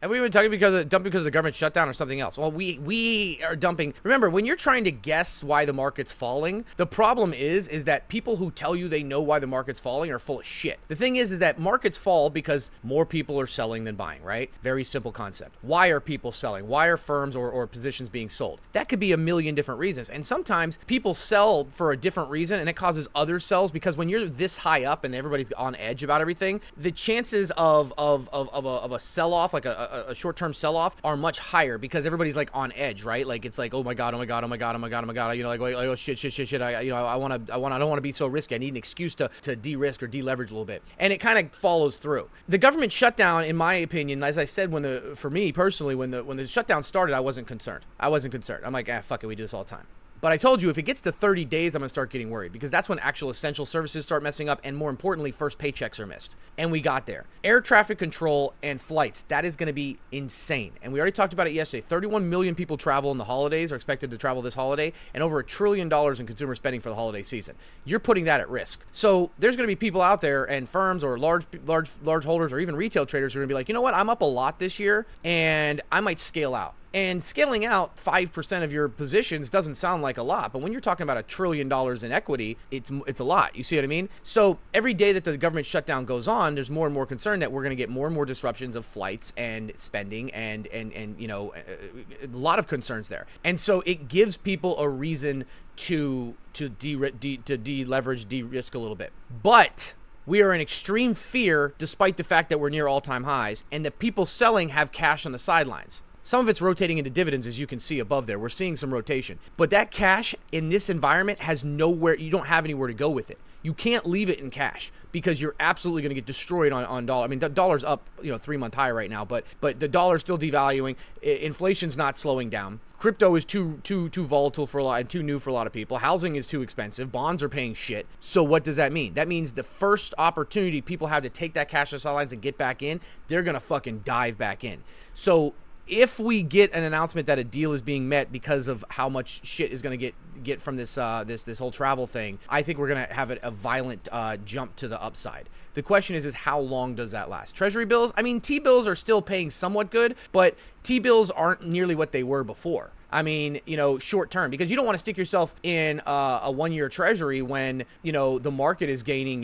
Have we been talking because of the government shutdown or something else? Well, we are dumping. Remember, when you're trying to guess why the market's falling, the problem is that people who tell you they know why the market's falling are full of shit. The thing is that markets fall because more people are selling than buying, right? Very simple concept. Why are people selling? Why are firms or positions being sold? That could be a million different reasons. And sometimes people sell for a different reason and it causes other sells, because when you're this high up and everybody's on edge about everything, the chances of a sell-off, like a short-term sell-off, are much higher because everybody's like on edge, right? Like it's like, oh my god, you know, like oh shit, I don't want to be so risky. I need an excuse to de-risk or de-leverage a little bit, and it kind of follows through. The government shutdown, in my opinion, as I said, for me personally, when the shutdown started, I wasn't concerned. I'm like, fuck it, we do this all the time. But I told you, if it gets to 30 days, I'm going to start getting worried, because that's when actual essential services start messing up, and more importantly, first paychecks are missed. And we got there. Air traffic control and flights, that is going to be insane. And we already talked about it yesterday. 31 million people travel in the holidays, are expected to travel this holiday, and over $1 trillion in consumer spending for the holiday season. You're putting that at risk. So there's going to be people out there, and firms or large holders or even retail traders, who are going to be like, you know what, I'm up a lot this year, and I might scale out. And scaling out 5% of your positions doesn't sound like a lot, but when you're talking about $1 trillion in equity, it's a lot. You see what I mean? So every day that the government shutdown goes on, there's more and more concern that we're going to get more and more disruptions of flights and spending and you know, a lot of concerns there. And so it gives people a reason to deleverage, de-risk a little bit. But we are in extreme fear, despite the fact that we're near all-time highs, and the people selling have cash on the sidelines. Some of it's rotating into dividends, as you can see above there. We're seeing some rotation. But that cash in this environment has nowhere, you don't have anywhere to go with it. You can't leave it in cash, because you're absolutely going to get destroyed on dollar. I mean, the dollar's up, 3-month high right now, but the dollar's still devaluing. Inflation's not slowing down. Crypto is too volatile for a lot, and too new for a lot of people. Housing is too expensive. Bonds are paying shit. So what does that mean? That means the first opportunity people have to take that cash to the sidelines and get back in, they're going to fucking dive back in. So if we get an announcement that a deal is being met because of how much shit is going to get from this whole travel thing, I think we're going to have a violent jump to the upside. The question is how long does that last? Treasury bills, I mean, T-bills are still paying somewhat good, but T-bills aren't nearly what they were before. I mean, short term, because you don't want to stick yourself in a 1-year treasury when, the market is gaining,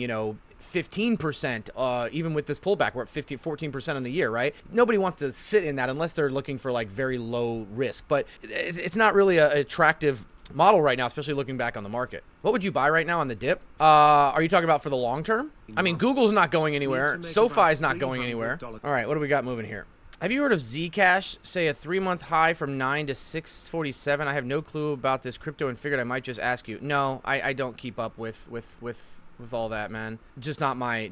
15%, even with this pullback, we're at 14% on the year, right? Nobody wants to sit in that unless they're looking for like very low risk, but it's not really an attractive model right now, especially looking back on the market. What would you buy right now on the dip? Are you talking about for the long term? I mean, Google's not going anywhere. SoFi's not going anywhere. All right, what do we got moving here? Have you heard of Zcash? Say a 3-month high from 9 to 647. I have no clue about this crypto and figured I might just ask you. No, I don't keep up with all that, man. Just not my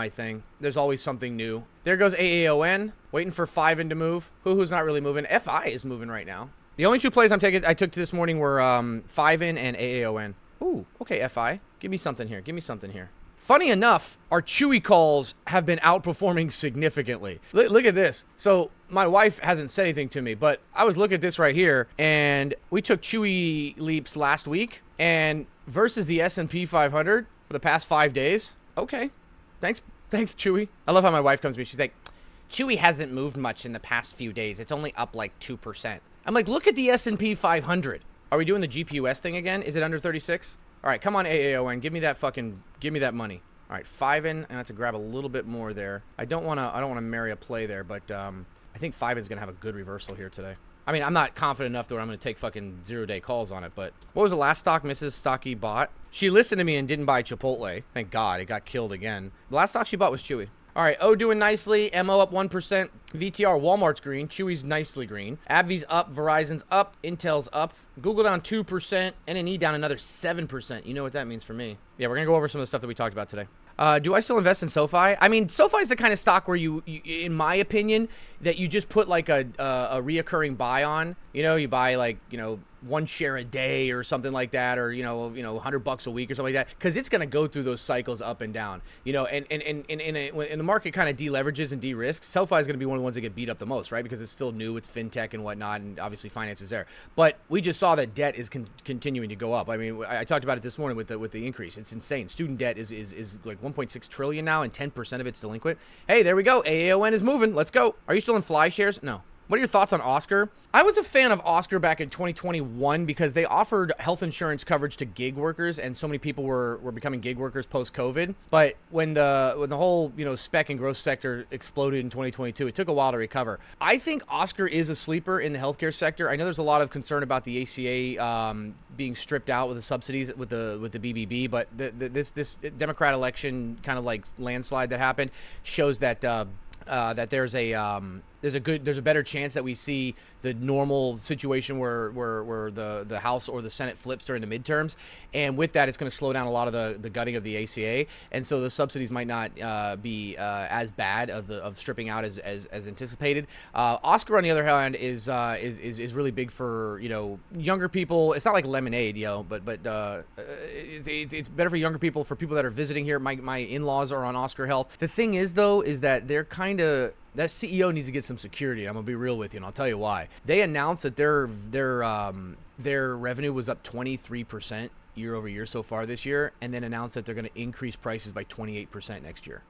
thing. There's always something new. There goes AAON, waiting for 5in to move. Who's not really moving. FI is moving right now. The only two plays I took to this morning were 5in and AAON. Ooh, okay, FI. Give me something here. Funny enough, our Chewy calls have been outperforming significantly. Look at this. So my wife hasn't said anything to me, but I was looking at this right here, and we took Chewy leaps last week, and versus the S&P 500 for the past 5 days. Okay, thanks, Chewy. I love how my wife comes to me. She's like, Chewy hasn't moved much in the past few days. It's only up like 2%. I'm like, look at the S&P 500. Are we doing the GPUS thing again? Is it under 36? All right, come on, AAON. Give me that money. All right, 5in, and I have to grab a little bit more there. I don't want to marry a play there, but I think 5in's going to have a good reversal here today. I mean, I'm not confident enough that I'm going to take fucking 0-day calls on it, but what was the last stock Mrs. Stocky bought? She listened to me and didn't buy Chipotle. Thank God, it got killed again. The last stock she bought was Chewy. All right, O doing nicely, MO up 1%, VTR, Walmart's green, Chewy's nicely green, AbbVie's up, Verizon's up, Intel's up, Google down 2%, NNE down another 7%. You know what that means for me. Yeah, we're going to go over some of the stuff that we talked about today. Do I still invest in SoFi? I mean, SoFi is the kind of stock where you, in my opinion, that you just put like a reoccurring buy on. You buy like, one share a day or something like that, or $100 a week or something like that, because it's going to go through those cycles up and down. When the market kind of deleverages and de-risks, SoFi is going to be one of the ones that get beat up the most, right? Because it's still new, it's fintech and whatnot, and obviously finance is there. But we just saw that debt is continuing to go up. I mean, I talked about it this morning with the increase. It's insane. Student debt is like 1.6 trillion now, and 10% of it's delinquent. Hey, there we go. AAON is moving. Let's go. Are you still in Fly shares? No. What are your thoughts on Oscar? I was a fan of Oscar back in 2021 because they offered health insurance coverage to gig workers, and so many people were becoming gig workers post-COVID. But when the whole spec and growth sector exploded in 2022, it took a while to recover. I think Oscar is a sleeper in the healthcare sector. I know there's a lot of concern about the ACA being stripped out with the subsidies with the BBB, but this Democrat election kind of like landslide that happened shows that that there's a better chance that we see the normal situation where the House or the Senate flips during the midterms, and with that, it's going to slow down a lot of the gutting of the ACA, and so the subsidies might not be as bad of stripping out as anticipated. Oscar, on the other hand, is really big for younger people. It's not like lemonade, but it's better for younger people, for people that are visiting here. My in-laws are on Oscar Health. The thing is, though, is that they're kind of, that CEO needs to get some security. I'm gonna be real with you, and I'll tell you why. They announced that their revenue was up 23% year over year so far this year, and then announced that they're going to increase prices by 28% next year.